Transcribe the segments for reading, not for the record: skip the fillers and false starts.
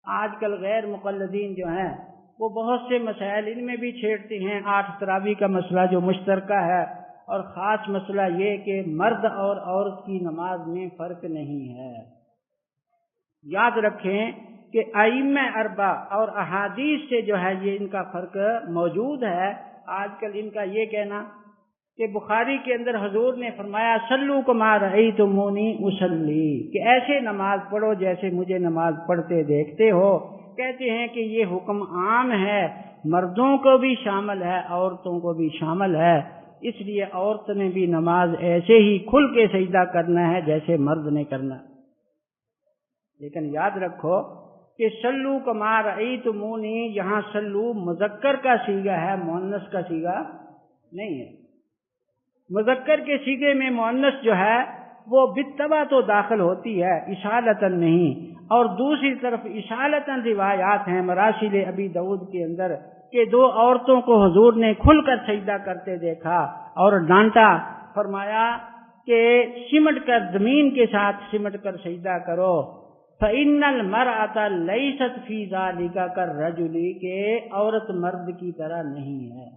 آج کل غیر مقلدین جو ہیں وہ بہت سے مسائل ان میں بھی چھیڑتے ہیں. 8 تراویح کا مسئلہ جو مشترکہ ہے، اور خاص مسئلہ یہ کہ مرد اور عورت کی نماز میں فرق نہیں ہے. یاد رکھیں کہ ائمہ اربعہ اور احادیث سے جو ہے یہ ان کا فرق موجود ہے. آج کل ان کا یہ کہنا کہ بخاری کے اندر حضور نے فرمایا صلو کما رأیتمونی اصلی، کہ ایسے نماز پڑھو جیسے مجھے نماز پڑھتے دیکھتے ہو. کہتے ہیں کہ یہ حکم عام ہے، مردوں کو بھی شامل ہے، عورتوں کو بھی شامل ہے. اس لیے عورت نے بھی نماز ایسے ہی کھل کے سجدہ کرنا ہے جیسے مرد نے کرنا. لیکن یاد رکھو کہ صلو کما رأیتمونی، یہاں صلو مذکر کا صیغہ ہے، مؤنث کا صیغہ نہیں ہے. مذکر کے صیغے میں مؤنث جو ہے وہ بالطبع تو داخل ہوتی ہے، اشالتاً نہیں. اور دوسری طرف اشالتاً روایات ہیں مراسل ابی داؤد کے اندر کہ 2 عورتوں کو حضور نے کھل کر سجدہ کرتے دیکھا اور ڈانٹا، فرمایا کہ سمٹ کر زمین کے ساتھ سمٹ کر سجدہ کرو. فَإِنَّ الْمَرْأَةَ لَيْسَتْ فِي ذَلِكَ كَالرَّجُلِ، کہ عورت مرد کی طرح نہیں ہے.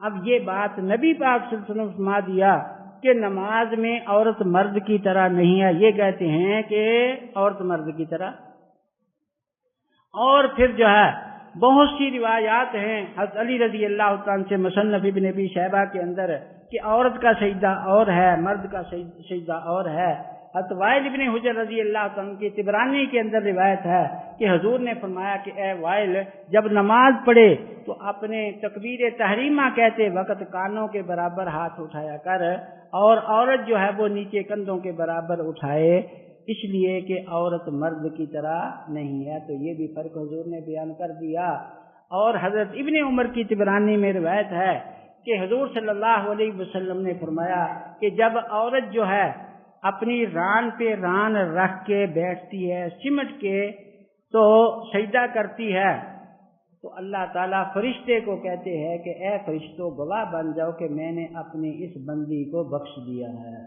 اب یہ بات نبی پاک صلی اللہ علیہ وسلم فرما دیا کہ نماز میں عورت مرد کی طرح نہیں ہے. یہ کہتے ہیں کہ عورت مرد کی طرح. اور پھر جو ہے بہت سی روایات ہیں حضرت علی رضی اللہ تعالیٰ سے مصنف ابن ابی شیبہ کے اندر کہ عورت کا سجدہ اور ہے، مرد کا سجدہ اور ہے. حضرت وائل ابن حجر رضی اللہ عنہ کی طبرانی کے اندر روایت ہے کہ حضور نے فرمایا کہ اے وائل، جب نماز پڑھے تو اپنے تکبیر تحریمہ کہتے وقت کانوں کے برابر ہاتھ اٹھایا کر، اور عورت جو ہے وہ نیچے کندھوں کے برابر اٹھائے، اس لیے کہ عورت مرد کی طرح نہیں ہے. تو یہ بھی فرق حضور نے بیان کر دیا. اور حضرت ابن عمر کی طبرانی میں روایت ہے کہ حضور صلی اللہ علیہ وسلم نے فرمایا کہ جب عورت جو ہے اپنی ران پہ ران رکھ کے بیٹھتی ہے سمٹ کے تو سجدہ کرتی ہے، تو اللہ تعالیٰ فرشتے کو کہتے ہیں کہ اے فرشتوں گواہ بن جاؤ کہ میں نے اپنی اس بندی کو بخش دیا ہے.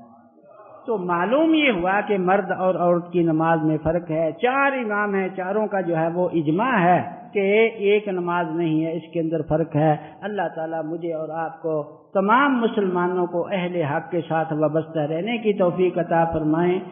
تو معلوم یہ ہوا کہ مرد اور عورت کی نماز میں فرق ہے. 4 امام ہیں، چاروں کا جو ہے وہ اجماع ہے کہ ایک نماز نہیں ہے، اس کے اندر فرق ہے. اللہ تعالیٰ مجھے اور آپ کو تمام مسلمانوں کو اہل حق کے ساتھ وابستہ رہنے کی توفیق عطا فرمائیں.